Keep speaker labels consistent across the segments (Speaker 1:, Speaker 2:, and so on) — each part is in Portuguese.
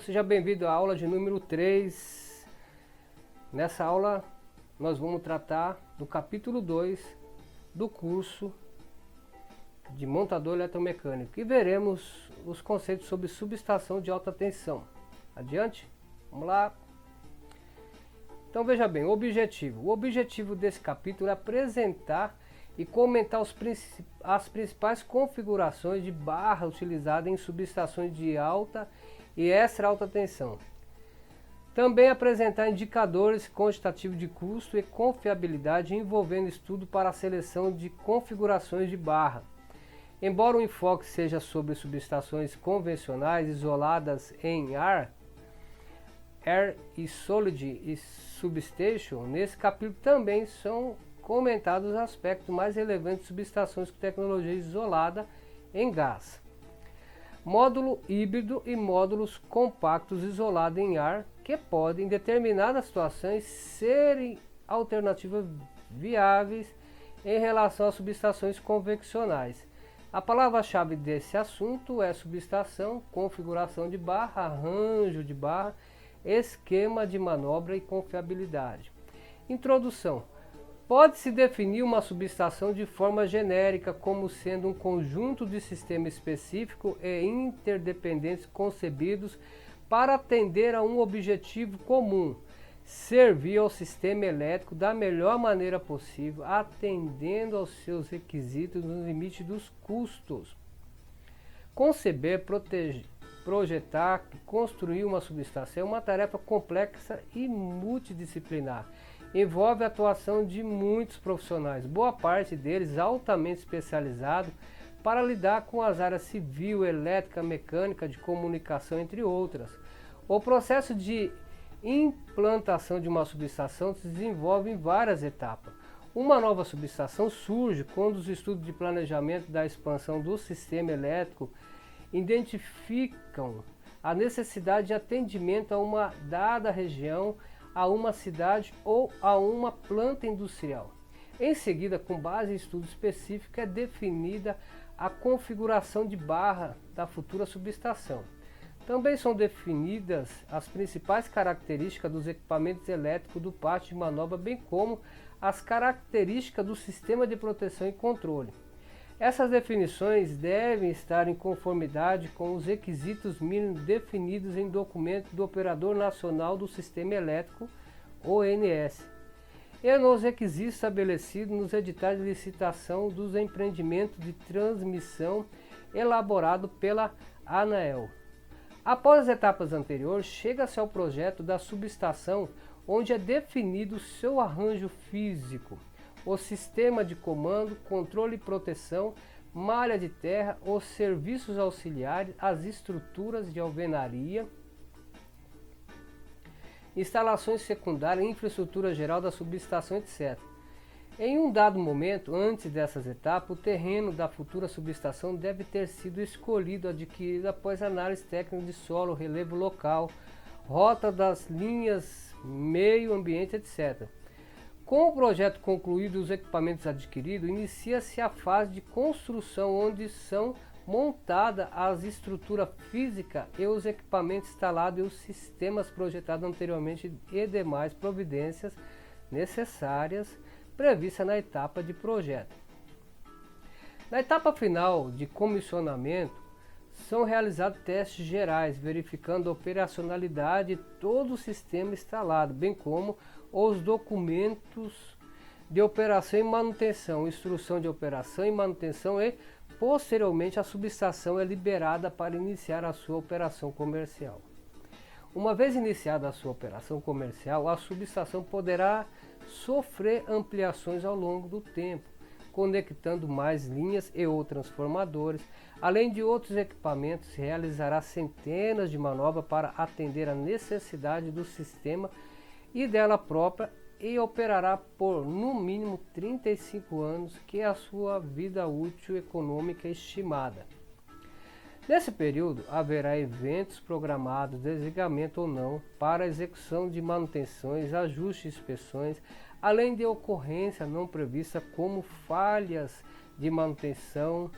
Speaker 1: Seja bem-vindo à aula de número 3. Nessa aula nós vamos tratar do capítulo 2 do curso de montador eletromecânico e veremos os conceitos sobre subestação de alta tensão. Adiante? Vamos lá. Então veja bem, o objetivo desse capítulo é apresentar e comentar as principais configurações de barra utilizadas em subestações de alta e extra alta tensão. Também apresentar indicadores quantitativos de custo e confiabilidade envolvendo estudo para a seleção de configurações de barra. Embora o enfoque seja sobre subestações convencionais isoladas em Air e Solid e Substation, nesse capítulo também são comentados os aspectos mais relevantes de subestações com tecnologia isolada em gás. Módulo híbrido e módulos compactos isolados em ar que podem, em determinadas situações, serem alternativas viáveis em relação às subestações convencionais. A palavra-chave desse assunto é subestação, configuração de barra, arranjo de barra, esquema de manobra e confiabilidade. Introdução. Pode-se definir uma subestação de forma genérica como sendo um conjunto de sistemas específicos e interdependentes concebidos para atender a um objetivo comum, servir ao sistema elétrico da melhor maneira possível, atendendo aos seus requisitos no limite dos custos. Conceber, projetar e construir uma subestação é uma tarefa complexa e multidisciplinar. Envolve a atuação de muitos profissionais, boa parte deles altamente especializados para lidar com as áreas civil, elétrica, mecânica, de comunicação, entre outras. O processo de implantação de uma subestação se desenvolve em várias etapas. Uma nova subestação surge quando os estudos de planejamento da expansão do sistema elétrico identificam a necessidade de atendimento a uma dada região, a uma cidade ou a uma planta industrial. Em seguida, com base em estudo específico, é definida a configuração de barra da futura subestação. Também são definidas as principais características dos equipamentos elétricos do pátio de manobra, bem como as características do sistema de proteção e controle. Essas definições devem estar em conformidade com os requisitos mínimos definidos em documento do Operador Nacional do Sistema Elétrico, ONS, e nos requisitos estabelecidos nos editais de licitação dos empreendimentos de transmissão elaborado pela ANAEL. Após as etapas anteriores, chega-se ao projeto da subestação, onde é definido seu arranjo físico, o sistema de comando, controle e proteção, malha de terra, os serviços auxiliares, as estruturas de alvenaria, instalações secundárias, infraestrutura geral da subestação, etc. Em um dado momento, antes dessas etapas, o terreno da futura subestação deve ter sido escolhido, adquirido após análise técnica de solo, relevo local, rota das linhas, meio ambiente, etc. Com o projeto concluído e os equipamentos adquiridos, inicia-se a fase de construção, onde são montadas as estruturas físicas e os equipamentos instalados e os sistemas projetados anteriormente e demais providências necessárias previstas na etapa de projeto. Na etapa final de comissionamento, são realizados testes gerais, verificando a operacionalidade de todo o sistema instalado, bem como os documentos de operação e manutenção, instrução de operação e manutenção e, posteriormente, a subestação é liberada para iniciar a sua operação comercial. Uma vez iniciada a sua operação comercial, a subestação poderá sofrer ampliações ao longo do tempo, conectando mais linhas e ou transformadores. Além de outros equipamentos, se realizará centenas de manobras para atender a necessidade do sistema e dela própria e operará por no mínimo 35 anos, que é a sua vida útil econômica estimada. Nesse período, haverá eventos programados, desligamento ou não, para execução de manutenções, ajustes e inspeções, além de ocorrência não prevista como falhas de manutenção,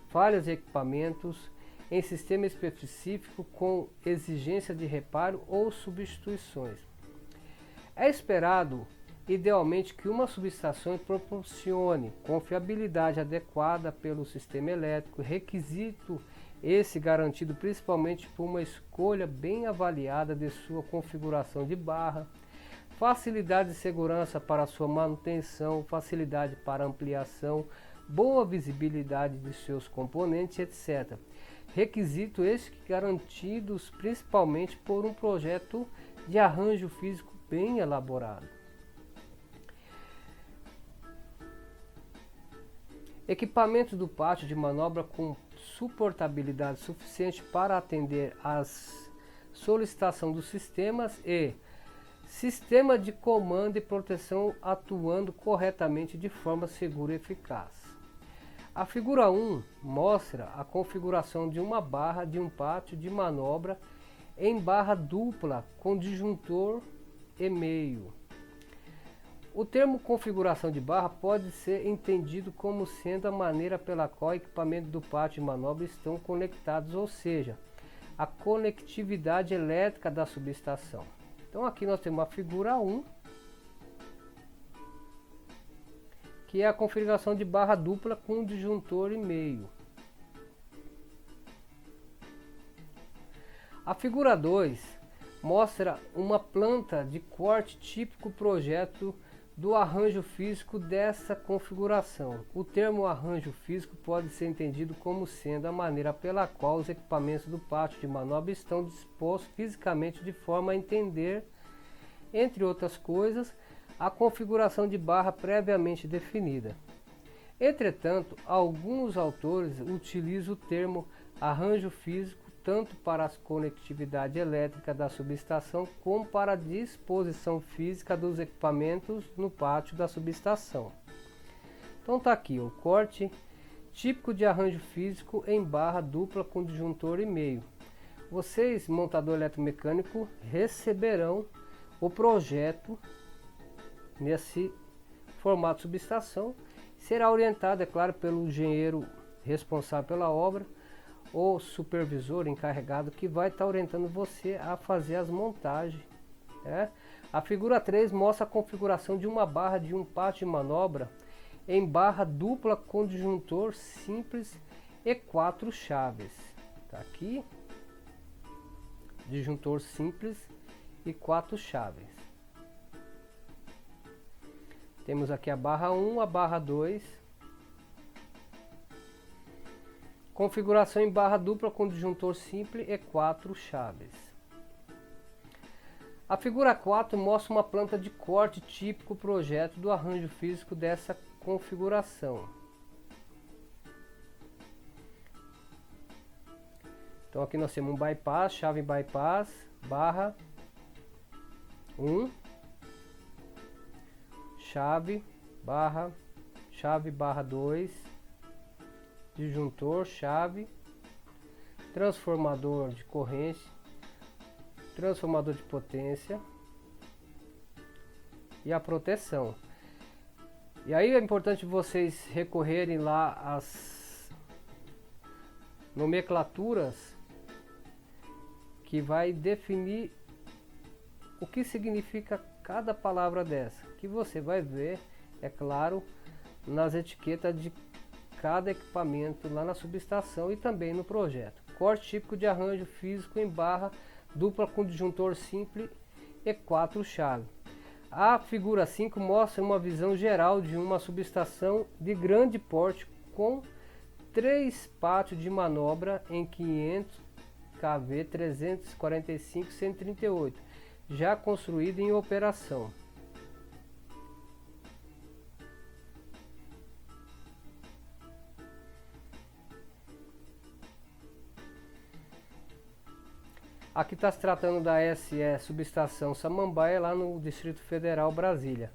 Speaker 1: falhas de equipamentos em sistema específico com exigência de reparo ou substituições. É esperado, idealmente, que uma subestação proporcione confiabilidade adequada pelo sistema elétrico, requisito esse garantido principalmente por uma escolha bem avaliada de sua configuração de barra, facilidade e segurança para sua manutenção, facilidade para ampliação, boa visibilidade de seus componentes, etc. Requisito estes garantidos principalmente por um projeto de arranjo físico bem elaborado. Equipamentos do pátio de manobra com suportabilidade suficiente para atender às solicitações dos sistemas e sistema de comando e proteção atuando corretamente de forma segura e eficaz. A figura 1 mostra a configuração de uma barra de um pátio de manobra em barra dupla com disjuntor e meio. O termo configuração de barra pode ser entendido como sendo a maneira pela qual equipamentos do pátio de manobra estão conectados, ou seja, a conectividade elétrica da subestação. Então aqui nós temos a figura 1, que é a configuração de barra dupla com disjuntor e meio. A figura 2 mostra uma planta de corte típico projeto do arranjo físico dessa configuração. O termo arranjo físico pode ser entendido como sendo a maneira pela qual os equipamentos do pátio de manobra estão dispostos fisicamente de forma a entender, entre outras coisas, a configuração de barra previamente definida. Entretanto, alguns autores utilizam o termo arranjo físico tanto para a conectividade elétrica da subestação como para a disposição física dos equipamentos no pátio da subestação. Então está aqui o corte típico de arranjo físico em barra dupla com disjuntor e meio. Vocês, montador eletromecânico, receberão o projeto nesse formato de subestação. Será orientado, é claro, pelo engenheiro responsável pela obra ou supervisor encarregado que vai estar orientando você a fazer as montagens. A figura 3 mostra a configuração de uma barra de um pátio de manobra em barra dupla com disjuntor simples e 4 chaves. Tá aqui, disjuntor simples e 4 chaves. Temos aqui a barra 1, a barra 2. Configuração em barra dupla com disjuntor simples e 4 chaves. A figura 4 mostra uma planta de corte típico projeto do arranjo físico dessa configuração. Então aqui nós temos um bypass, chave bypass, barra 1, chave barra 2, disjuntor, chave, transformador de corrente, transformador de potência e a proteção. E aí é importante vocês recorrerem lá às nomenclaturas que vai definir o que significa cada palavra dessa, que você vai ver, é claro, nas etiquetas de cada equipamento lá na subestação e também no projeto. Corte típico de arranjo físico em barra dupla com disjuntor simples e 4 chaves. A figura 5 mostra uma visão geral de uma subestação de grande porte com 3 pátios de manobra em 500 kV 345-138, já construído em operação. Aqui está se tratando da SE Subestação Samambaia, lá no Distrito Federal, Brasília.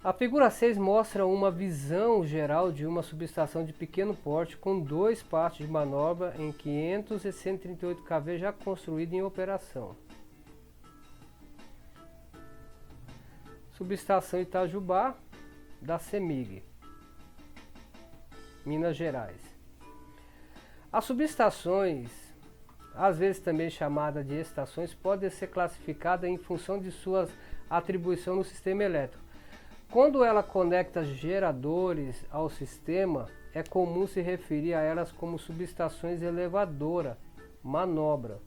Speaker 1: A figura 6 mostra uma visão geral de uma subestação de pequeno porte com 2 pátios de manobra em 500 e 138 kV já construído em operação. Subestação Itajubá, da CEMIG, Minas Gerais. As subestações, às vezes também chamada de estações, podem ser classificadas em função de sua atribuição no sistema elétrico. Quando ela conecta geradores ao sistema, é comum se referir a elas como subestações elevadora, manobra.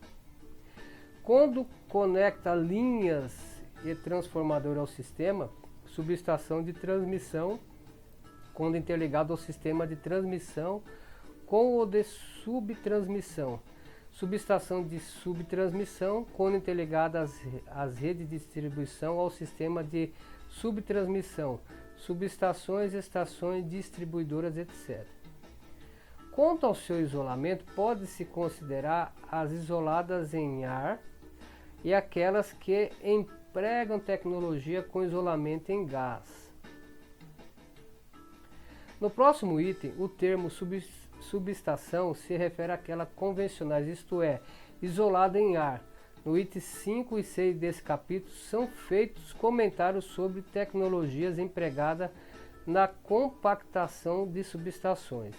Speaker 1: Quando conecta linhas e transformador ao sistema, subestação de transmissão, quando interligado ao sistema de transmissão com o de subtransmissão. Subestação de subtransmissão, quando interligada às redes de distribuição ao sistema de subtransmissão. Subestações, estações, distribuidoras, etc. Quanto ao seu isolamento, pode-se considerar as isoladas em ar e aquelas que empregam tecnologia com isolamento em gás. No próximo item, o termo subestação se refere àquelas convencionais, isto é, isolada em ar. No item 5 e 6 desse capítulo são feitos comentários sobre tecnologias empregadas na compactação de subestações.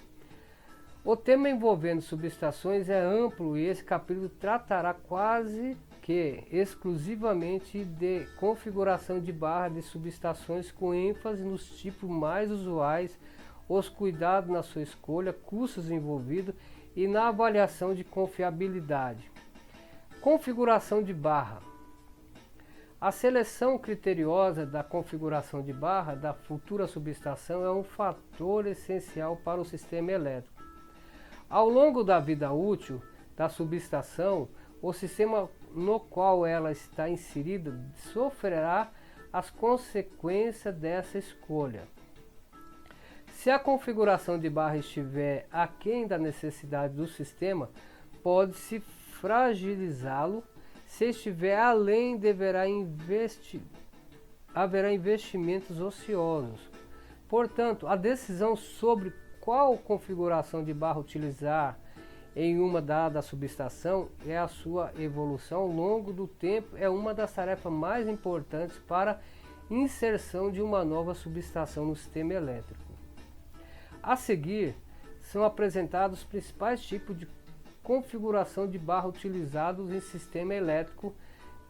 Speaker 1: O tema envolvendo subestações é amplo e esse capítulo tratará quase que exclusivamente de configuração de barra de subestações, com ênfase nos tipos mais usuais, os cuidados na sua escolha, custos envolvidos e na avaliação de confiabilidade. Configuração de barra. A seleção criteriosa da configuração de barra da futura subestação é um fator essencial para o sistema elétrico. Ao longo da vida útil da subestação, o sistema no qual ela está inserida sofrerá as consequências dessa escolha. Se a configuração de barra estiver aquém da necessidade do sistema, pode-se fragilizá-lo. Se estiver além, haverá investimentos ociosos. Portanto, a decisão sobre qual configuração de barra utilizar em uma dada subestação e a sua evolução ao longo do tempo é uma das tarefas mais importantes para a inserção de uma nova subestação no sistema elétrico. A seguir, são apresentados os principais tipos de configuração de barra utilizados em sistema elétrico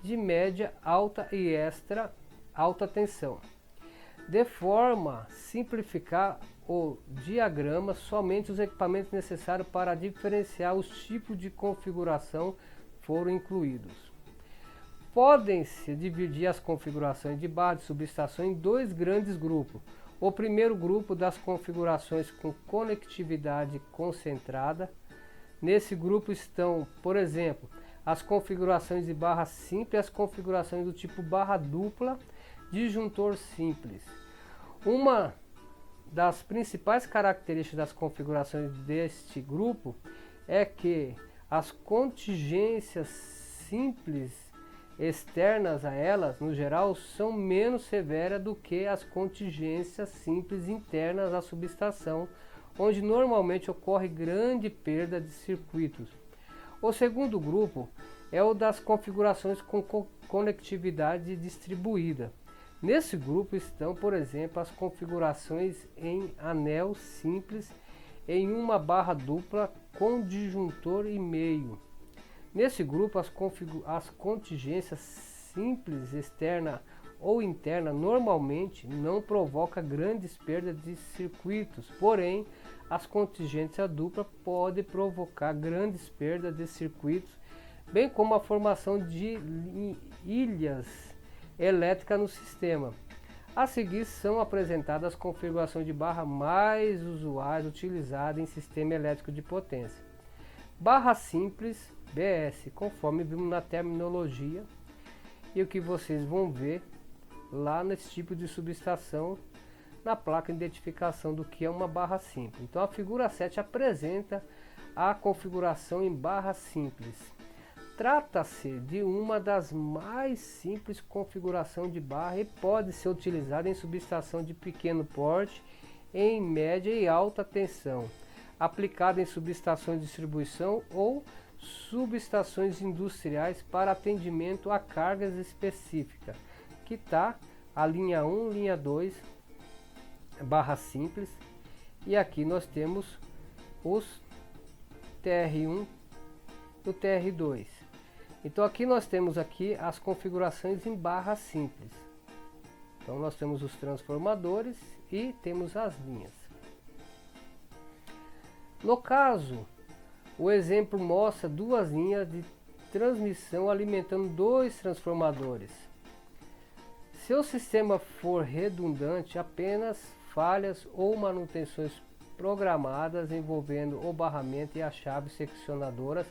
Speaker 1: de média, alta e extra alta tensão. De forma a simplificar o diagrama, somente os equipamentos necessários para diferenciar os tipos de configuração foram incluídos. Podem-se dividir as configurações de barra de subestação em dois grandes grupos. O primeiro grupo das configurações com conectividade concentrada. Nesse grupo estão, por exemplo, as configurações de barra simples e as configurações do tipo barra dupla, disjuntor simples. Uma das principais características das configurações deste grupo é que as contingências simples externas a elas, no geral, são menos severas do que as contingências simples internas à subestação, onde normalmente ocorre grande perda de circuitos. O segundo grupo é o das configurações com conectividade distribuída. Nesse grupo estão, por exemplo, as configurações em anel simples em uma barra dupla com disjuntor e meio. Nesse grupo, as contingências simples externa ou interna normalmente não provocam grandes perdas de circuitos, porém, as contingências dupla podem provocar grandes perdas de circuitos, bem como a formação de ilhas elétricas no sistema. A seguir são apresentadas as configurações de barra mais usuais utilizadas em sistema elétrico de potência. Barra simples, BS, conforme vimos na terminologia e o que vocês vão ver lá nesse tipo de subestação na placa de identificação do que é uma barra simples. Então a figura 7 apresenta a configuração em barra simples. Trata-se de uma das mais simples configurações de barra e pode ser utilizada em subestação de pequeno porte, em média e alta tensão, aplicada em subestações de distribuição ou subestações industriais para atendimento a cargas específicas, que está a linha 1, linha 2, barra simples, e aqui nós temos TR1 e o TR2. Então aqui nós temos aqui as configurações em barra simples. Então nós temos os transformadores e temos as linhas. No caso, o exemplo mostra duas linhas de transmissão alimentando dois transformadores. Se o sistema for redundante, apenas falhas ou manutenções programadas envolvendo o barramento e as chaves seccionadoras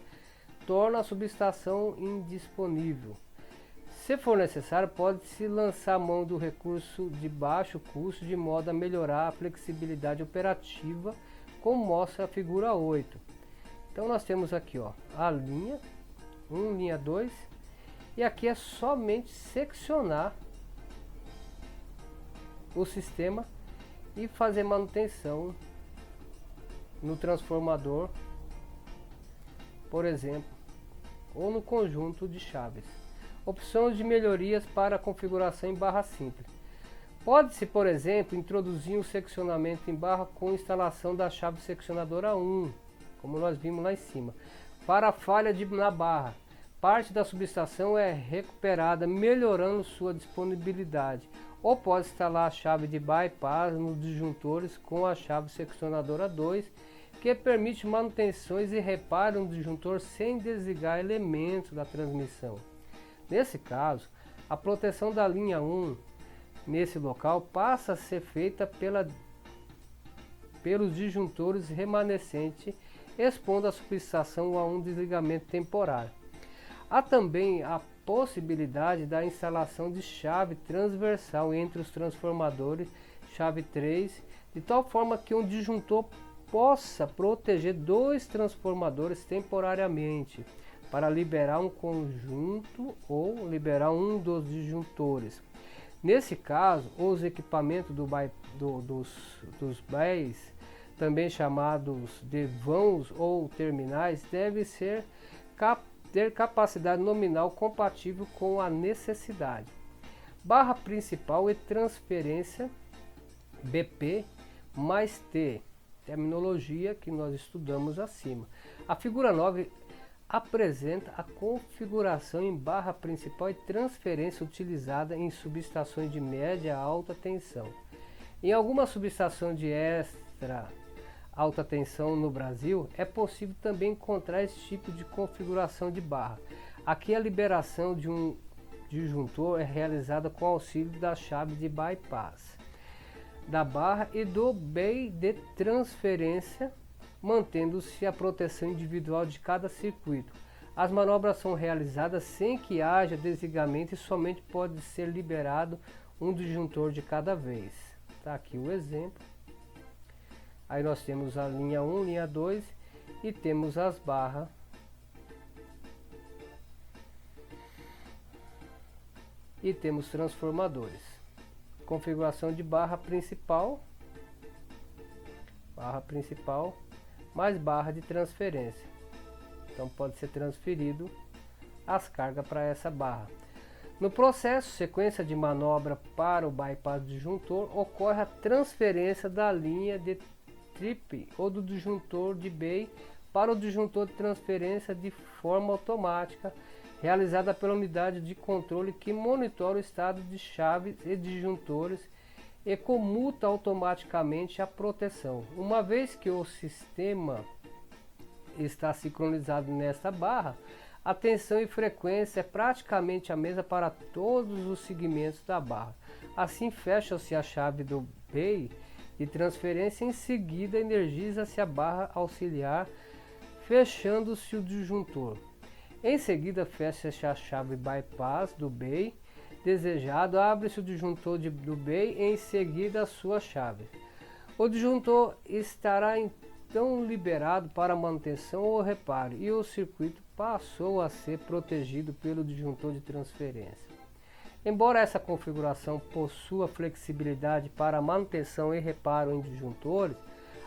Speaker 1: tornam a subestação indisponível. Se for necessário, pode-se lançar mão do recurso de baixo custo de modo a melhorar a flexibilidade operativa, como mostra a figura 8. Então nós temos aqui a linha 1, linha 2, e aqui é somente seccionar o sistema e fazer manutenção no transformador, por exemplo, ou no conjunto de chaves. Opções de melhorias para a configuração em barra simples. Pode-se, por exemplo, introduzir um seccionamento em barra com instalação da chave seccionadora 1, como nós vimos lá em cima. Para a falha na barra, parte da subestação é recuperada, melhorando sua disponibilidade. Ou pode instalar a chave de bypass nos disjuntores com a chave seccionadora 2, que permite manutenções e reparo no disjuntor sem desligar elementos da transmissão. Nesse caso, a proteção da linha 1 nesse local passa a ser feita pelos disjuntores remanescentes, expondo a subestação a um desligamento temporário. Há também a possibilidade da instalação de chave transversal entre os transformadores, chave 3, de tal forma que um disjuntor possa proteger dois transformadores temporariamente, para liberar um conjunto ou liberar um dos disjuntores. Nesse caso, os equipamentos dos BEIs, também chamados de vãos ou terminais, devem ter capacidade nominal compatível com a necessidade. Barra principal e transferência BP mais T, terminologia que nós estudamos acima. A figura 9 apresenta a configuração em barra principal e transferência utilizada em subestações de média a alta tensão. Em algumas subestações de extra alta tensão no Brasil, é possível também encontrar esse tipo de configuração de barra. Aqui a liberação de um disjuntor é realizada com auxílio da chave de bypass da barra e do BEI de transferência, mantendo-se a proteção individual de cada circuito. As manobras são realizadas sem que haja desligamento e somente pode ser liberado um disjuntor de cada vez. Está aqui o exemplo. Aí nós temos a linha 1, linha 2 e temos as barras. E temos transformadores. Configuração de barra principal mais barra de transferência. Então pode ser transferido as cargas para essa barra. No processo, sequência de manobra para o bypass disjuntor, ocorre a transferência da linha de trip ou do disjuntor de BEI para o disjuntor de transferência de forma automática, realizada pela unidade de controle que monitora o estado de chaves e disjuntores e comuta automaticamente a proteção. Uma vez que o sistema está sincronizado nesta barra, a tensão e frequência é praticamente a mesma para todos os segmentos da barra. Assim fecha-se a chave do BEI de transferência, em seguida energiza-se a barra auxiliar, fechando-se o disjuntor. Em seguida fecha-se a chave bypass do BEI desejado, abre-se o disjuntor do BEI e em seguida a sua chave. O disjuntor estará então liberado para manutenção ou reparo e o circuito passou a ser protegido pelo disjuntor de transferência. Embora essa configuração possua flexibilidade para manutenção e reparo em disjuntores,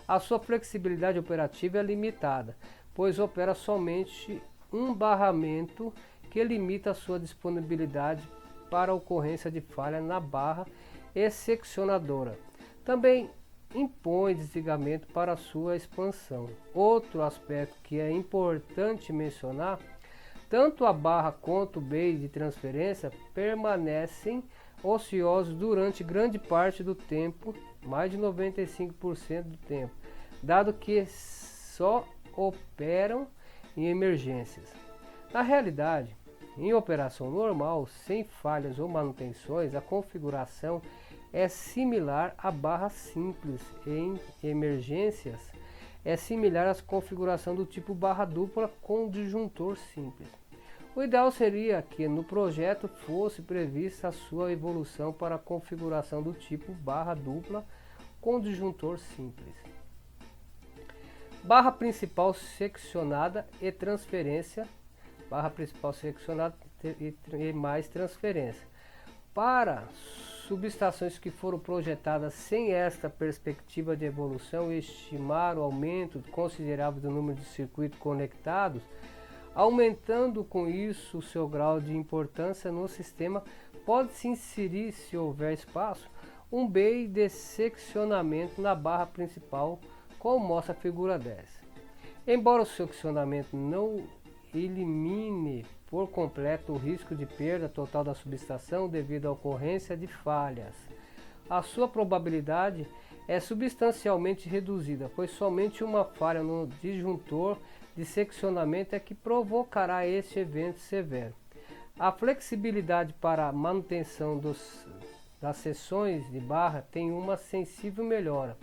Speaker 1: a sua flexibilidade operativa é limitada, pois opera somente um barramento que limita a sua disponibilidade para a ocorrência de falha na barra e seccionadora. Também impõe desligamento para sua expansão. Outro aspecto que é importante mencionar, tanto a barra quanto o bay de transferência permanecem ociosos durante grande parte do tempo, mais de 95% do tempo, dado que só operam em emergências. Na realidade, em operação normal, sem falhas ou manutenções, a configuração é similar à barra simples. Em emergências, é similar à configuração do tipo barra dupla com disjuntor simples. O ideal seria que no projeto fosse prevista a sua evolução para a configuração do tipo barra dupla com disjuntor simples. Barra principal seccionada e transferência. Barra principal seccionada e mais transferência. Para subestações que foram projetadas sem esta perspectiva de evolução e estimar o aumento considerável do número de circuitos conectados, aumentando com isso o seu grau de importância no sistema, pode-se inserir, se houver espaço, um bay de seccionamento na barra principal, como mostra a figura 10. Embora o seccionamento não elimine por completo o risco de perda total da subestação devido à ocorrência de falhas, a sua probabilidade é substancialmente reduzida, pois somente uma falha no disjuntor de seccionamento é que provocará este evento severo. A flexibilidade para a manutenção das seções de barra tem uma sensível melhora,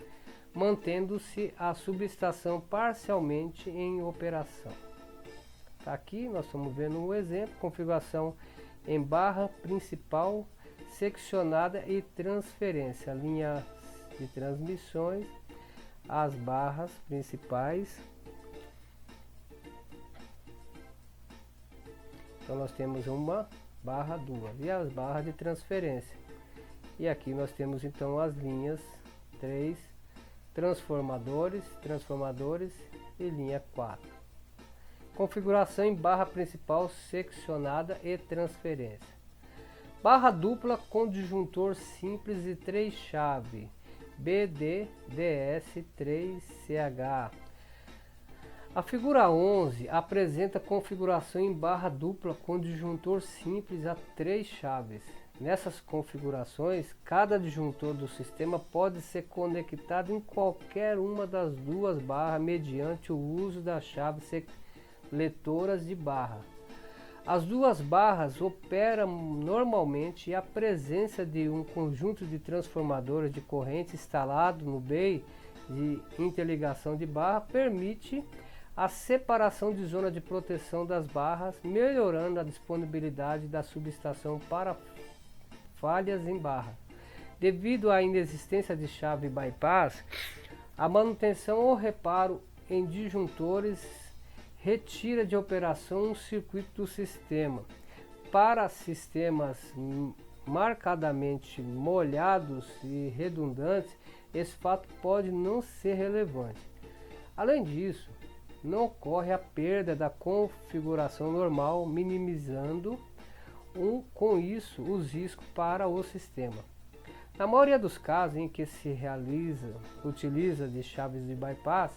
Speaker 1: mantendo-se a subestação parcialmente em operação. Aqui nós estamos vendo um exemplo, configuração em barra principal, seccionada e transferência, linha de transmissões, as barras principais. Então nós temos uma barra, duas e as barras de transferência. E aqui nós temos então as linhas 3, transformadores e linha 4. Configuração em barra principal seccionada e transferência. Barra dupla com disjuntor simples e 3 chave BD, DS, 3CH. A figura 11 apresenta configuração em barra dupla com disjuntor simples a 3 chaves. Nessas configurações, cada disjuntor do sistema pode ser conectado em qualquer uma das duas barras mediante o uso das chaves letoras de barra. As duas barras operam normalmente e a presença de um conjunto de transformadores de corrente instalado no bay de interligação de barra permite a separação de zona de proteção das barras, melhorando a disponibilidade da subestação para falhas em barra. Devido à inexistência de chave bypass, a manutenção ou reparo em disjuntores retira de operação um circuito do sistema. Para sistemas marcadamente molhados e redundantes, esse fato pode não ser relevante. Além disso, não ocorre a perda da configuração normal, minimizando com isso os riscos para o sistema. Na maioria dos casos em que se utiliza de chaves de bypass,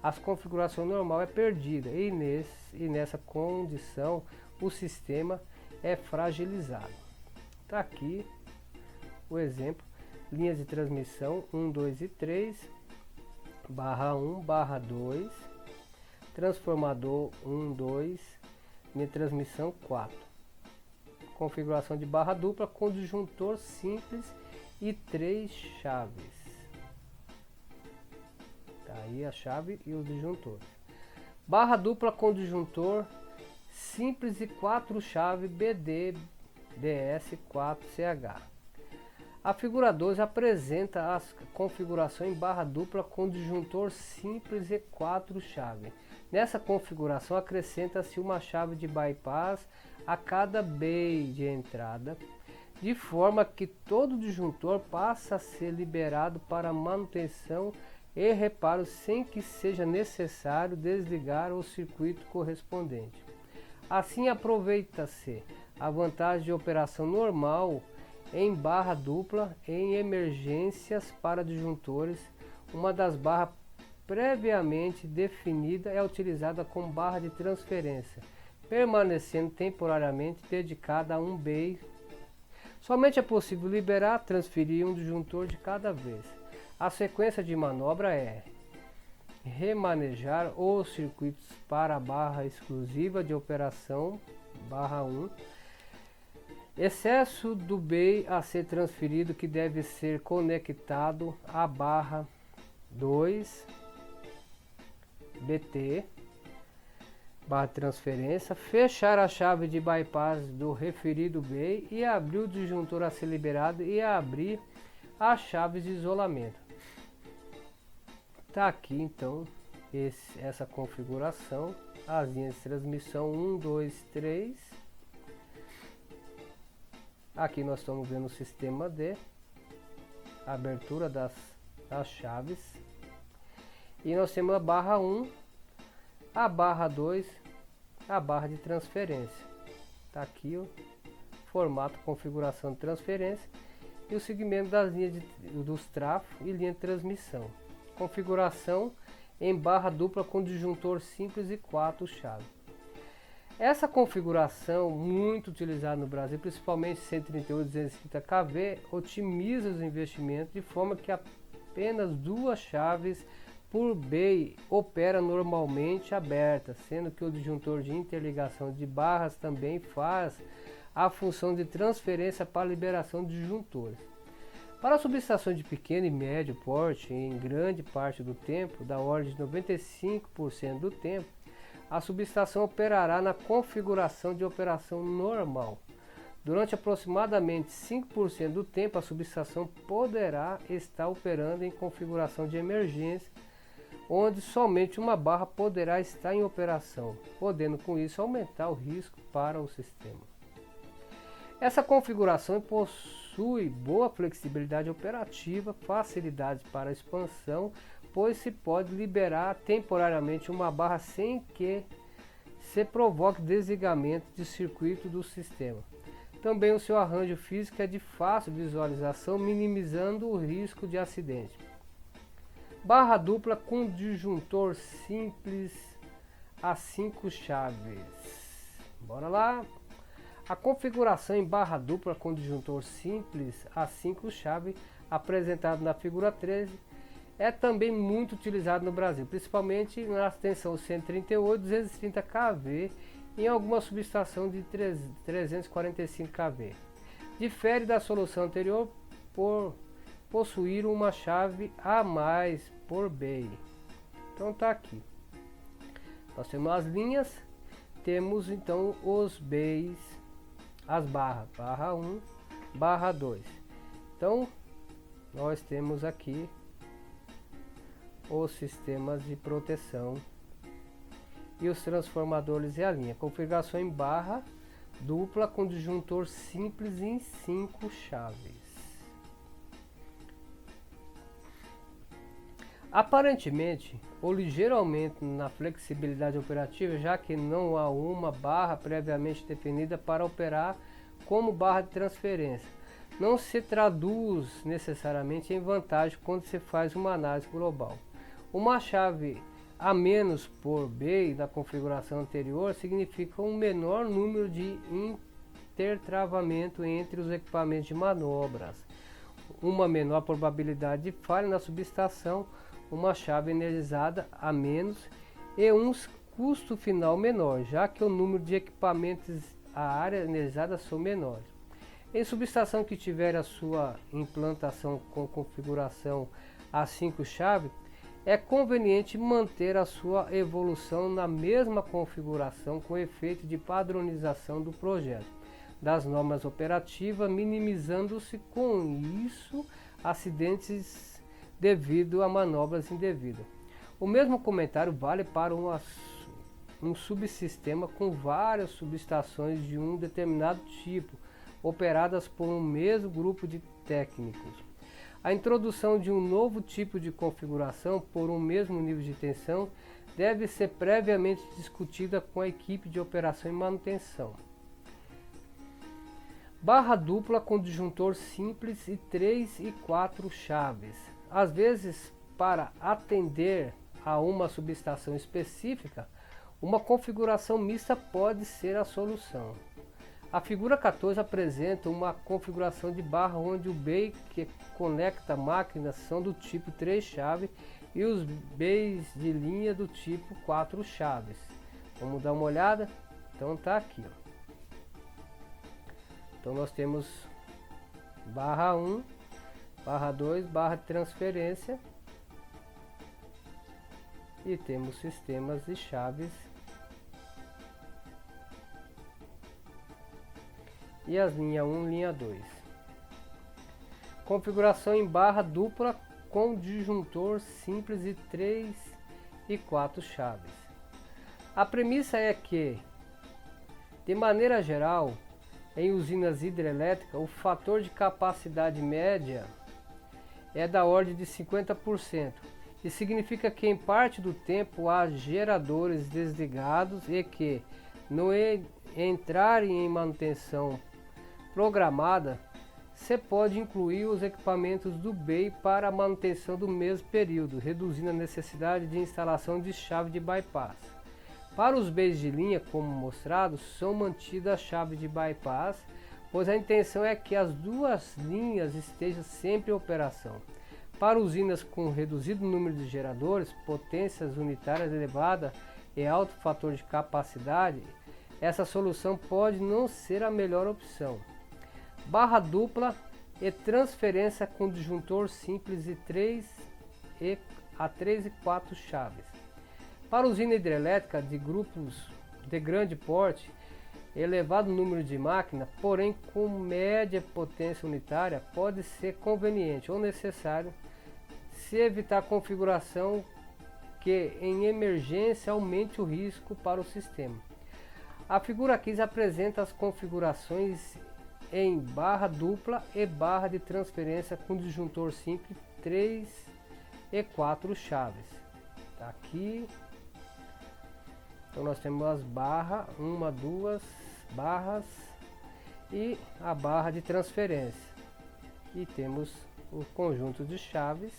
Speaker 1: a configuração normal é perdida e nessa condição o sistema é fragilizado. Está aqui o exemplo, linhas de transmissão 1, 2 e 3, barra 1, barra 2, transformador 1, 2, linha de transmissão 4. Configuração de barra dupla com disjuntor simples e 3 chaves. Tá aí a chave e os disjuntores. Barra dupla com disjuntor simples e 4 chaves BD, DS, 4CH. A figura 12 apresenta a configuração em barra dupla com disjuntor simples e 4 chaves. Nessa configuração acrescenta-se uma chave de bypass a cada bay de entrada, de forma que todo disjuntor passa a ser liberado para manutenção e reparo sem que seja necessário desligar o circuito correspondente. Assim aproveita-se a vantagem de operação normal em barra dupla em emergências para disjuntores, uma das barras previamente definida é utilizada como barra de transferência, permanecendo temporariamente dedicada a um bay. Somente é possível liberar, transferir um disjuntor de cada vez. A sequência de manobra é remanejar os circuitos para a barra exclusiva de operação, barra 1, excesso do bay a ser transferido que deve ser conectado à barra 2, BT, barra de transferência, fechar a chave de bypass do referido bay e abrir o disjuntor a ser liberado e abrir as chaves de isolamento. Tá aqui então essa configuração, as linhas de transmissão 1, 2, 3. Aqui nós estamos vendo o sistema D, a abertura das chaves. E nós temos a barra 1, a barra 2, a barra de transferência. Tá aqui o formato, configuração de transferência e o segmento das linhas dos trafos e linha de transmissão. Configuração em barra dupla com disjuntor simples e 4 chaves. Essa configuração, muito utilizada no Brasil, principalmente 138 e 230 kV, otimiza os investimentos de forma que apenas 2 chaves por bay opera normalmente aberta, sendo que o disjuntor de interligação de barras também faz a função de transferência para liberação de disjuntores. Para subestações de pequeno e médio porte, em grande parte do tempo, da ordem de 95% do tempo, a subestação operará na configuração de operação normal. Durante aproximadamente 5% do tempo, a subestação poderá estar operando em configuração de emergência, onde somente uma barra poderá estar em operação, podendo com isso aumentar o risco para o sistema. Essa configuração possui boa flexibilidade operativa, facilidade para expansão, pois se pode liberar temporariamente uma barra sem que se provoque desligamento de circuito do sistema. Também o seu arranjo físico é de fácil visualização, minimizando o risco de acidente. Barra dupla com disjuntor simples a 5 chaves. Bora lá! A configuração em barra dupla com disjuntor simples a 5 chaves, apresentado na figura 13, é também muito utilizado no Brasil, principalmente na tensão 138 e 230 kV em alguma subestação de 345 kV. Difere da solução anterior por possuir uma chave a mais por bay. Então tá aqui. Nós temos as linhas, temos então os bays, as barras, barra 1, barra 2. Então nós temos aqui os sistemas de proteção e os transformadores e a linha. Configuração em barra dupla com disjuntor simples em 5 chaves. Aparentemente, o ligeiro aumento na flexibilidade operativa, já que não há uma barra previamente definida para operar como barra de transferência, não se traduz necessariamente em vantagem quando se faz uma análise global. Uma chave a menos por bay na configuração anterior significa um menor número de intertravamento entre os equipamentos de manobras, uma menor probabilidade de falha na subestação, uma chave energizada a menos e um custo final menor, já que o número de equipamentos a área energizada são menores. Em subestação que tiver a sua implantação com configuração a 5 chaves, é conveniente manter a sua evolução na mesma configuração com efeito de padronização do projeto, das normas operativas, minimizando-se com isso acidentes devido a manobras indevidas. O mesmo comentário vale para um subsistema com várias subestações de um determinado tipo, operadas por um mesmo grupo de técnicos. A introdução de um novo tipo de configuração por um mesmo nível de tensão deve ser previamente discutida com a equipe de operação e manutenção. Barra dupla com disjuntor simples e 3 e 4 chaves. Às vezes para atender a uma subestação específica, uma configuração mista pode ser a solução. A figura 14 apresenta uma configuração de barra onde o BEI que conecta máquinas são do tipo 3 chaves e os BEIs de linha do tipo 4 chaves. Vamos dar uma olhada? Então tá aqui, ó. Então nós temos barra 1, barra 2, barra de transferência e temos sistemas de chaves e as linha 1, linha 2. Configuração em barra dupla com disjuntor simples de 3 e 4 chaves. A premissa é que, de maneira geral, em usinas hidrelétricas, o fator de capacidade média é da ordem de 50%. Isso significa que em parte do tempo há geradores desligados e que, no entrarem em manutenção programada, você pode incluir os equipamentos do BEI para a manutenção do mesmo período, reduzindo a necessidade de instalação de chave de bypass. Para os BEIs de linha, como mostrado, são mantidas as chaves de bypass, pois a intenção é que as duas linhas estejam sempre em operação. Para usinas com reduzido número de geradores, potências unitárias elevada e alto fator de capacidade, essa solução pode não ser a melhor opção. Barra dupla e transferência com disjuntor simples de 3 e 4 chaves. Para usina hidrelétrica de grupos de grande porte, elevado número de máquinas, porém com média potência unitária, pode ser conveniente ou necessário se evitar configuração que em emergência aumente o risco para o sistema. A figura 15 apresenta as configurações em barra dupla e barra de transferência com disjuntor simples 3 e 4 chaves. Tá aqui. Então nós temos as barras, uma, duas barras e a barra de transferência. E temos o conjunto de chaves.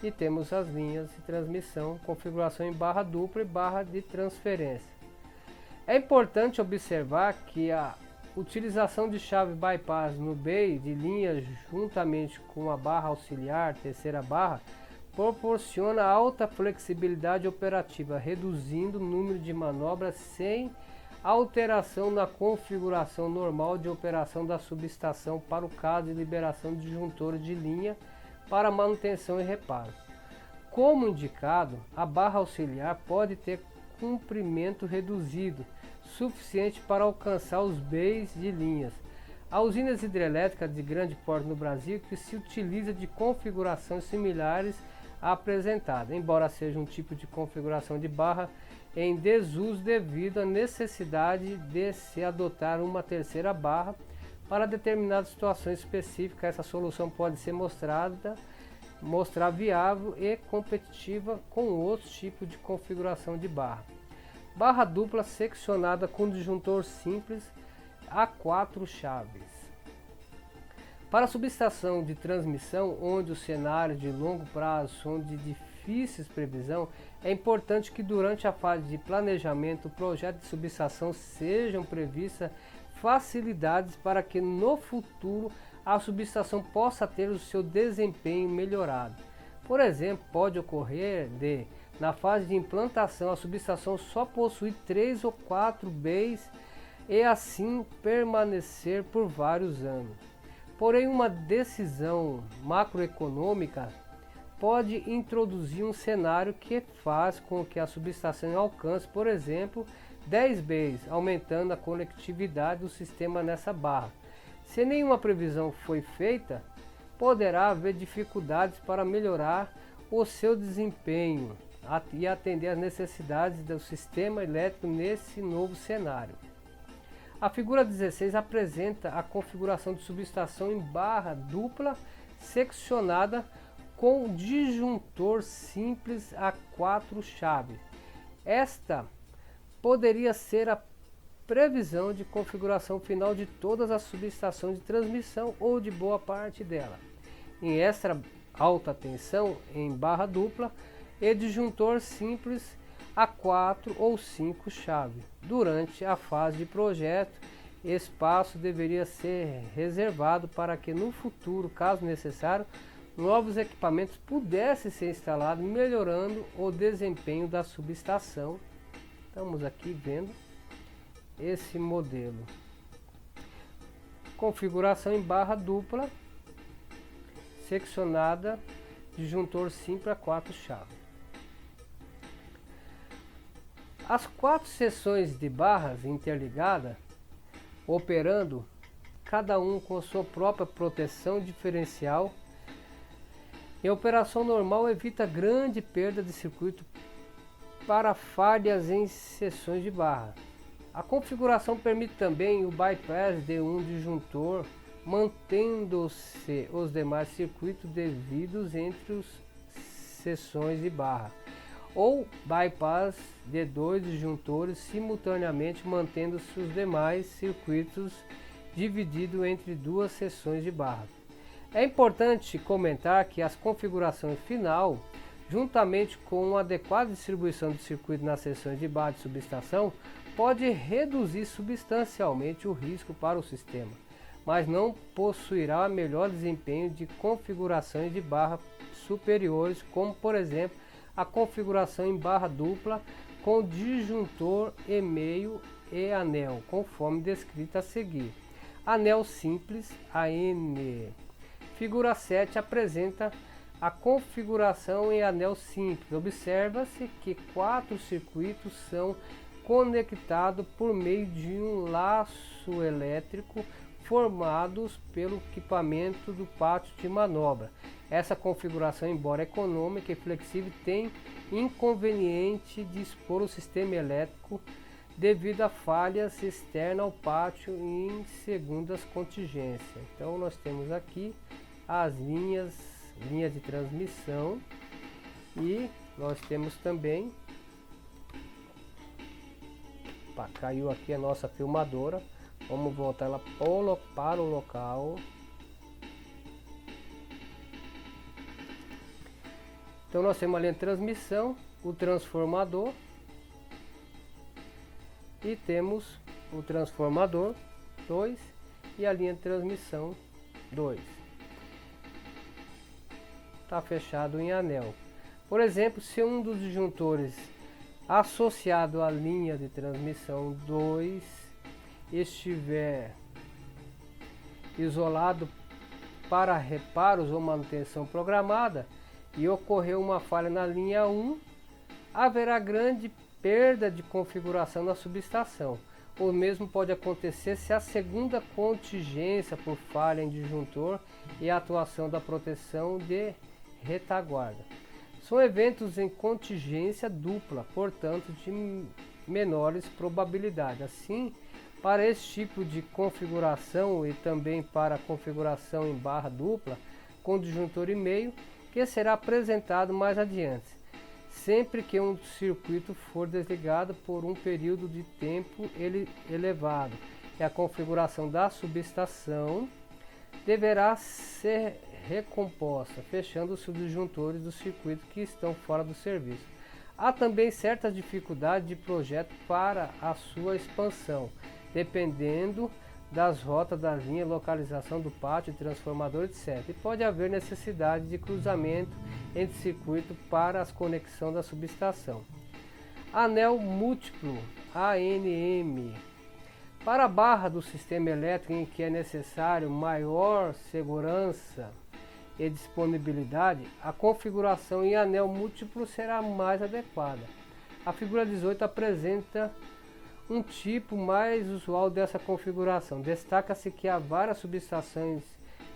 Speaker 1: E temos as linhas de transmissão, configuração em barra dupla e barra de transferência. É importante observar que a utilização de chave bypass no BEI de linha juntamente com a barra auxiliar, terceira barra, proporciona alta flexibilidade operativa, reduzindo o número de manobras sem alteração na configuração normal de operação da subestação para o caso de liberação de disjuntores de linha para manutenção e reparo. Como indicado, a barra auxiliar pode ter comprimento reduzido, suficiente para alcançar os BEIs de linhas. Há usinas hidrelétricas de grande porte no Brasil que se utiliza de configurações similares à apresentada, embora seja um tipo de configuração de barra em desuso devido à necessidade de se adotar uma terceira barra para determinadas situações específicas. Essa solução pode ser mostrar viável e competitiva com outros tipos de configuração de barra. Barra dupla seccionada com disjuntor simples a 4 chaves. Para a subestação de transmissão, onde os cenários de longo prazo são de difíceis previsão, é importante que durante a fase de planejamento do projeto de subestação sejam previstas facilidades para que no futuro a subestação possa ter o seu desempenho melhorado. Por exemplo, pode ocorrer de, na fase de implantação, a subestação só possuir 3 ou 4 BEIs e assim permanecer por vários anos. Porém, uma decisão macroeconômica pode introduzir um cenário que faz com que a subestação alcance, por exemplo, 10 BEIs, aumentando a conectividade do sistema nessa barra. Se nenhuma previsão foi feita, poderá haver dificuldades para melhorar o seu desempenho e atender às necessidades do sistema elétrico nesse novo cenário. A figura 16 apresenta a configuração de subestação em barra dupla seccionada com disjuntor simples a 4 chaves. Esta poderia ser a previsão de configuração final de todas as subestações de transmissão ou de boa parte dela. em extra alta tensão em barra dupla e disjuntor simples a 4 ou 5 chaves. Durante a fase de projeto, espaço deveria ser reservado para que no futuro, caso necessário, novos equipamentos pudessem ser instalados, melhorando o desempenho da subestação. Estamos aqui vendo esse modelo. Configuração em barra dupla, seccionada, disjuntor simples a 4 chaves. As 4 seções de barras interligadas, operando cada um com sua própria proteção diferencial, em operação normal evita grande perda de circuito para falhas em seções de barra. A configuração permite também o bypass de um disjuntor, mantendo-se os demais circuitos devidos entre as seções de barra, ou bypass de 2 disjuntores simultaneamente, mantendo-se os demais circuitos divididos entre 2 seções de barra. É importante comentar que as configurações final, juntamente com uma adequada distribuição de circuito nas seções de barra de subestação, pode reduzir substancialmente o risco para o sistema, mas não possuirá melhor desempenho de configurações de barra superiores, como por exemplo a configuração em barra dupla com disjuntor e meio e anel, conforme descrito a seguir. Anel simples, AN. Figura 7 apresenta a configuração em anel simples. Observa-se que 4 circuitos são conectados por meio de um laço elétrico formados pelo equipamento do pátio de manobra. Essa configuração, embora econômica e flexível, tem inconveniente de expor o sistema elétrico devido a falhas externas ao pátio em segundas contingências. Então nós temos aqui as linhas de transmissão e nós temos também, caiu aqui a nossa filmadora, vamos voltar ela para o local. Então nós temos a linha de transmissão, o transformador e temos o transformador 2 e a linha de transmissão 2. Está fechado em anel. Por exemplo, se um dos disjuntores associado à linha de transmissão 2 estiver isolado para reparos ou manutenção programada e ocorrer uma falha na linha 1, haverá grande perda de configuração na subestação. O mesmo pode acontecer se a segunda contingência por falha em disjuntor e a atuação da proteção de retaguarda. São eventos em contingência dupla, portanto de menores probabilidades. Assim, para esse tipo de configuração e também para a configuração em barra dupla com disjuntor e meio, que será apresentado mais adiante, sempre que um circuito for desligado por um período de tempo elevado, e a configuração da subestação deverá ser recomposta, fechando-se os disjuntores do circuito que estão fora do serviço. Há também certa dificuldade de projeto para a sua expansão, dependendo das rotas da linha, localização do pátio, transformador, etc. E pode haver necessidade de cruzamento entre circuito para a conexão da subestação. Anel múltiplo, ANM. Para a barra do sistema elétrico em que é necessário maior segurança e disponibilidade, a configuração em anel múltiplo será mais adequada. A figura 18 apresenta um tipo mais usual dessa configuração. Destaca-se que há várias subestações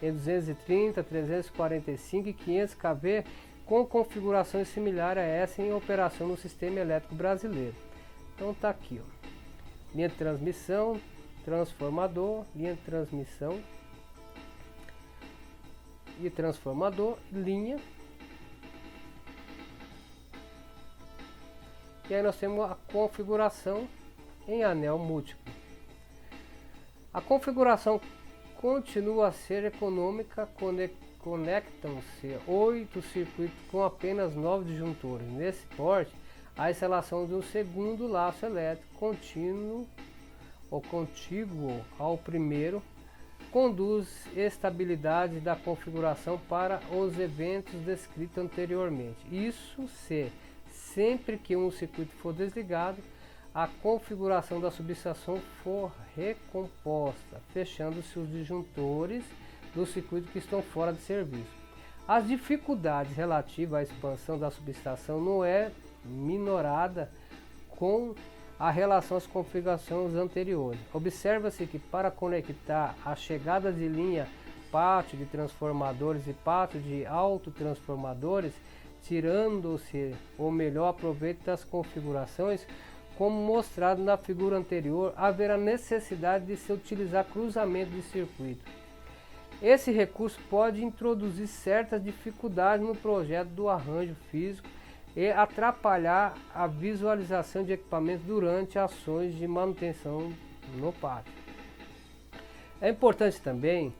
Speaker 1: em 230, 345 e 500 kV com configurações similares a essa em operação no sistema elétrico brasileiro. Então está aqui, ó. Linha de transmissão, transformador, linha de transmissão e transformador, linha. E aí nós temos a configuração em anel múltiplo. A configuração continua a ser econômica, conectam-se 8 circuitos com apenas 9 disjuntores. Nesse porte, a instalação de um segundo laço elétrico contínuo ou contíguo ao primeiro conduz estabilidade da configuração para os eventos descritos anteriormente. Isso se, sempre que um circuito for desligado, a configuração da subestação for recomposta, fechando-se os disjuntores do circuito que estão fora de serviço. As dificuldades relativas à expansão da subestação não é minorada com a relação às configurações anteriores. Observa-se que para conectar a chegada de linha, pátio de transformadores e pátio de autotransformadores, tirando-se o melhor proveito das configurações, como mostrado na figura anterior, haverá necessidade de se utilizar cruzamento de circuito. Esse recurso pode introduzir certas dificuldades no projeto do arranjo físico e atrapalhar a visualização de equipamentos durante ações de manutenção no pátio. É importante também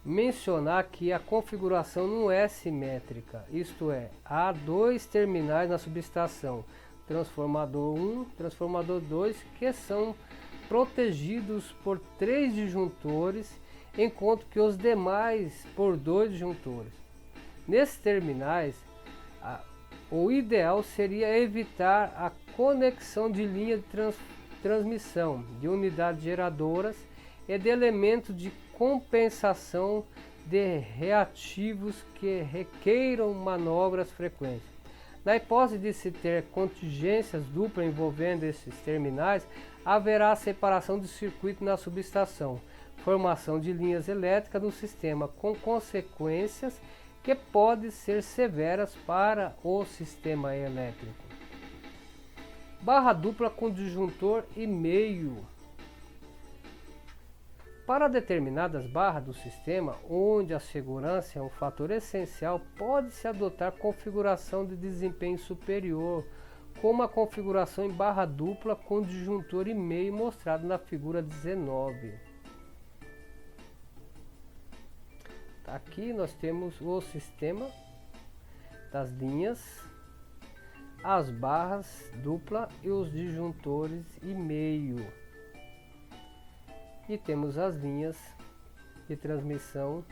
Speaker 1: mencionar que a configuração não é simétrica, isto é, há 2 terminais na subestação, transformador 1, transformador 2, que são protegidos por 3 disjuntores, enquanto que os demais por 2 disjuntores. Nesses terminais, o ideal seria evitar a conexão de linha de transmissão, de unidades geradoras e de elementos de compensação de reativos que requeiram manobras frequentes. Na hipótese de se ter contingências duplas envolvendo esses terminais, haverá separação de circuito na subestação, formação de linhas elétricas no sistema, com consequências que podem ser severas para o sistema elétrico. Barra dupla com disjuntor e meio. Para determinadas barras do sistema, onde a segurança é um fator essencial, pode-se adotar configuração de desempenho superior, como a configuração em barra dupla com disjuntor e meio mostrado na figura 19. Aqui nós temos o sistema das linhas, as barras dupla e os disjuntores e meio. E temos as linhas de transmissão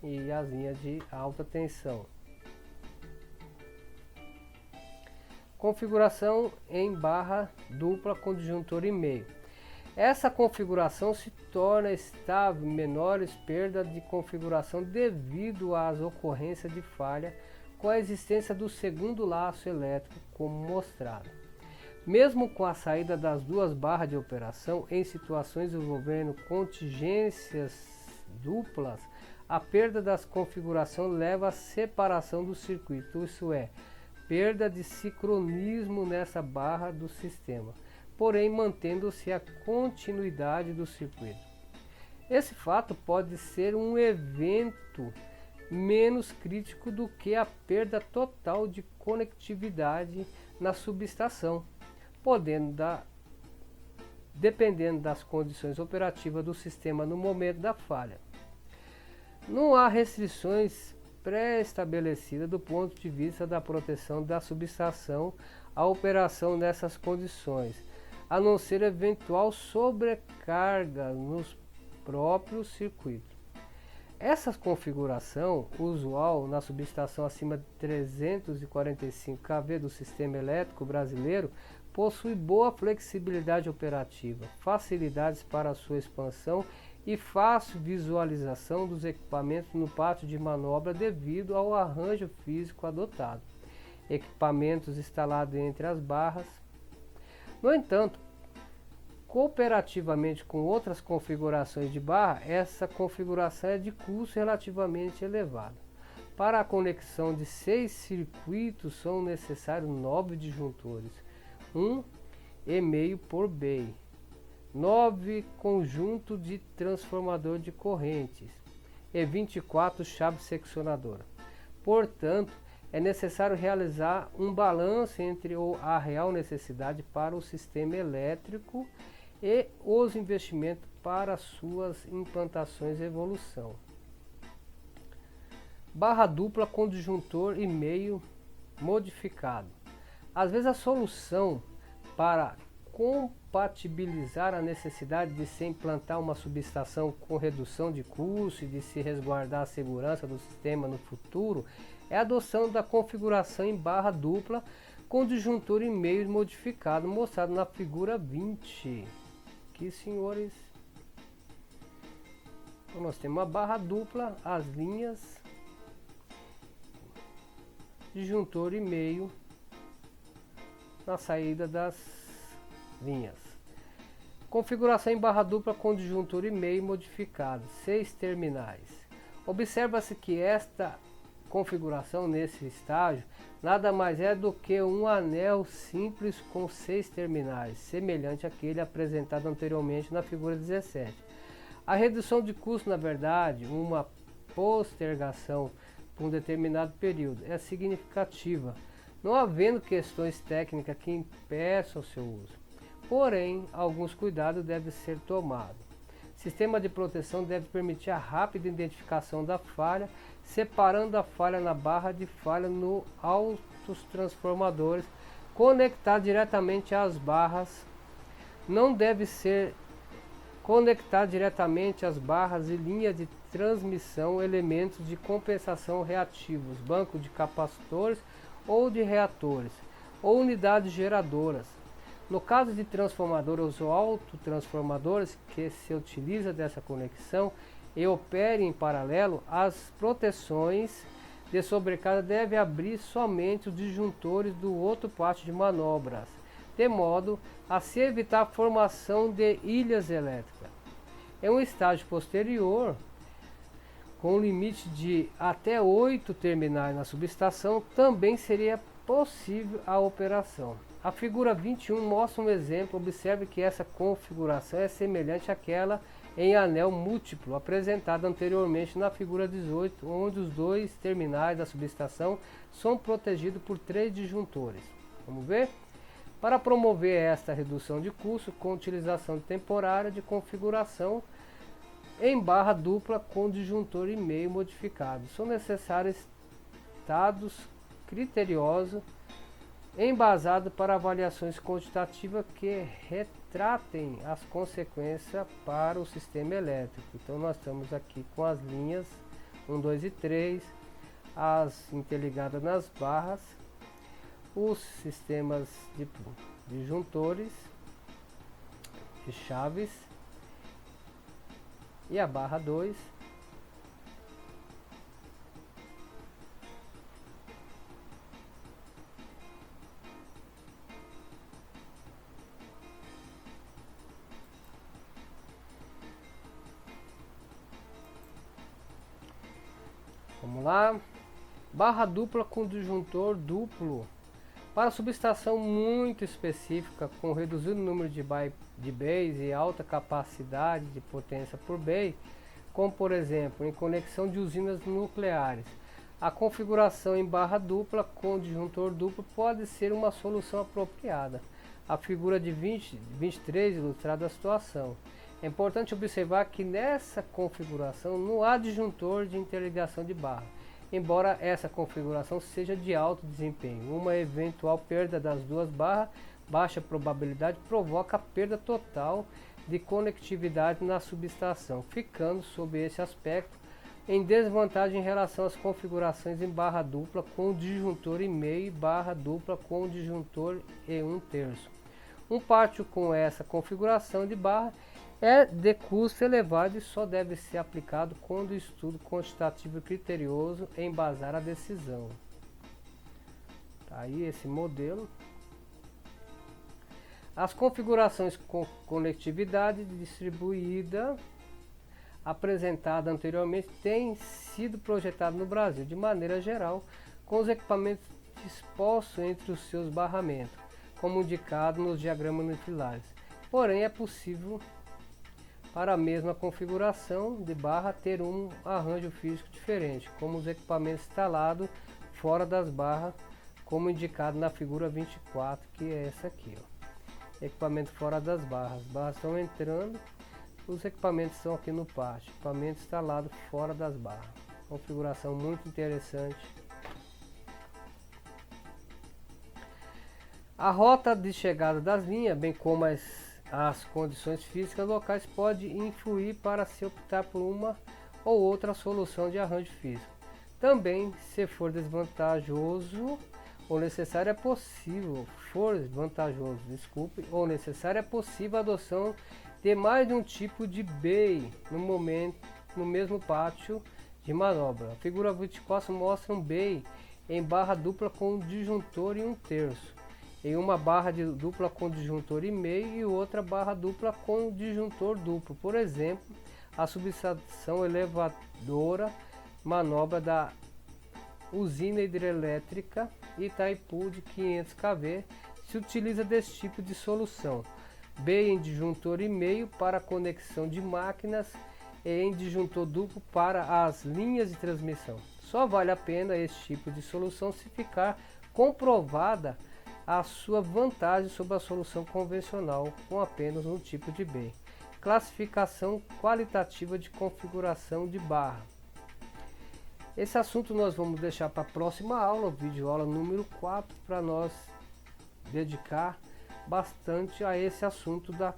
Speaker 1: e as linhas de alta tensão. Configuração em barra dupla com disjuntor e meio. Essa configuração se torna estável em menores perdas de configuração devido às ocorrências de falha com a existência do segundo laço elétrico, como mostrado. Mesmo com a saída das 2 barras de operação, em situações envolvendo contingências duplas, a perda das configurações leva à separação do circuito, isso é, perda de sincronismo nessa barra do sistema, porém mantendo-se a continuidade do circuito. Esse fato pode ser um evento menos crítico do que a perda total de conectividade na subestação, dependendo das condições operativas do sistema no momento da falha. Não há restrições pré-estabelecidas do ponto de vista da proteção da subestação à operação nessas condições, a não ser eventual sobrecarga nos próprios circuitos. Essa configuração usual na subestação acima de 345 kV do sistema elétrico brasileiro possui boa flexibilidade operativa, facilidades para sua expansão e fácil visualização dos equipamentos no pátio de manobra devido ao arranjo físico adotado. Equipamentos instalados entre as barras. No entanto, cooperativamente com outras configurações de barra, essa configuração é de custo relativamente elevado. Para a conexão de 6 circuitos são necessários 9 disjuntores, 1,5 por bay, 9 conjunto de transformador de correntes e 24 chaves seccionadoras. Portanto, é necessário realizar um balanço entre a real necessidade para o sistema elétrico e os investimentos para suas implantações e evolução. Barra dupla com disjuntor e meio modificado. Às vezes a solução para compatibilizar a necessidade de se implantar uma subestação com redução de custo e de se resguardar a segurança do sistema no futuro é a adoção da configuração em barra dupla com disjuntor e meio modificado, mostrado na figura 20. Aqui, senhores, então, nós temos uma barra dupla, as linhas, disjuntor e meio na saída das linhas. Configuração em barra dupla com disjuntor e meio modificado, 6 terminais. Observa-se que esta configuração nesse estágio nada mais é do que um anel simples com 6 terminais, semelhante àquele apresentado anteriormente na figura 17. A redução de custo, na verdade, uma postergação por um determinado período, é significativa, não havendo questões técnicas que impeçam seu uso. Porém, alguns cuidados devem ser tomados. O sistema de proteção deve permitir a rápida identificação da falha, separando a falha na barra de falha no autotransformadores, conectar diretamente às barras. Não deve ser conectar diretamente às barras e linha de transmissão elementos de compensação reativos, banco de capacitores ou de reatores, ou unidades geradoras. No caso de transformadores ou autotransformadores que se utiliza dessa conexão e opere em paralelo, as proteções de sobrecarga devem abrir somente os disjuntores do outro parte de manobras, de modo a se evitar a formação de ilhas elétricas. Em um estágio posterior, com um limite de até 8 terminais na subestação, também seria possível a operação. A figura 21 mostra um exemplo. Observe que essa configuração é semelhante àquela em anel múltiplo apresentada anteriormente na figura 18, onde os 2 terminais da subestação são protegidos por 3 disjuntores. Vamos ver? Para promover esta redução de custo com utilização temporária de configuração em barra dupla com disjuntor e meio modificado, são necessários estados criteriosos embasados para avaliações quantitativas que retratem as consequências para o sistema elétrico. Então nós estamos aqui com as linhas 1, 2 e 3, as interligadas nas barras, os sistemas de disjuntores, de chaves e a barra 2. Vamos lá. Barra dupla com disjuntor duplo. Para subestação muito específica, com reduzido número de bays e alta capacidade de potência por bay, como por exemplo em conexão de usinas nucleares, a configuração em barra dupla com disjuntor duplo pode ser uma solução apropriada. A figura de 23 ilustra a situação. É importante observar que nessa configuração não há disjuntor de interligação de barra, embora essa configuração seja de alto desempenho. Uma eventual perda das duas barras, baixa probabilidade, provoca a perda total de conectividade na subestação, ficando sob esse aspecto em desvantagem em relação às configurações em barra dupla com disjuntor e meio e barra dupla com disjuntor e 1/3. Um pátio com essa configuração de barra é de custo elevado e só deve ser aplicado quando o estudo quantitativo e criterioso embasar a decisão. Tá aí esse modelo. As configurações com conectividade distribuída apresentada anteriormente têm sido projetadas no Brasil de maneira geral, com os equipamentos dispostos entre os seus barramentos, como indicado nos diagramas unifilares. Porém, é possível para a mesma configuração de barra ter um arranjo físico diferente, como os equipamentos instalados fora das barras, como indicado na figura 24, que é essa aqui, ó. Equipamento fora das barras. As barras estão entrando, os equipamentos estão aqui no pátio. Equipamento instalado fora das barras. configuração muito interessante. A rota de chegada das linhas, bem como as condições físicas locais, pode influir para se optar por uma ou outra solução de arranjo físico. Também, se for desvantajoso ou necessário, é possível a adoção de mais de um tipo de bay no mesmo pátio de manobra. A figura 24 mostra um bay em barra dupla com disjuntor e 1/3, em uma barra dupla com disjuntor e meio e outra barra dupla com disjuntor duplo. Por exemplo, a subestação elevadora manobra da usina hidrelétrica Itaipu de 500 kV se utiliza desse tipo de solução. B em disjuntor e meio para conexão de máquinas e em disjuntor duplo para as linhas de transmissão. Só vale a pena esse tipo de solução se ficar comprovada a sua vantagem sobre a solução convencional com apenas um tipo de B. Classificação qualitativa de configuração de barra. Esse assunto nós vamos deixar para a próxima aula, vídeo aula número 4, para nós dedicar bastante a esse assunto da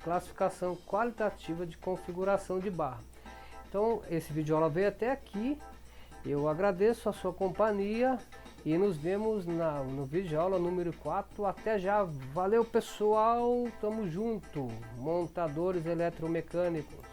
Speaker 1: classificação qualitativa de configuração de barra. Então, esse vídeo aula veio até aqui. Eu agradeço a sua companhia e nos vemos no vídeo aula número 4. Até já, valeu pessoal, tamo junto, montadores eletromecânicos.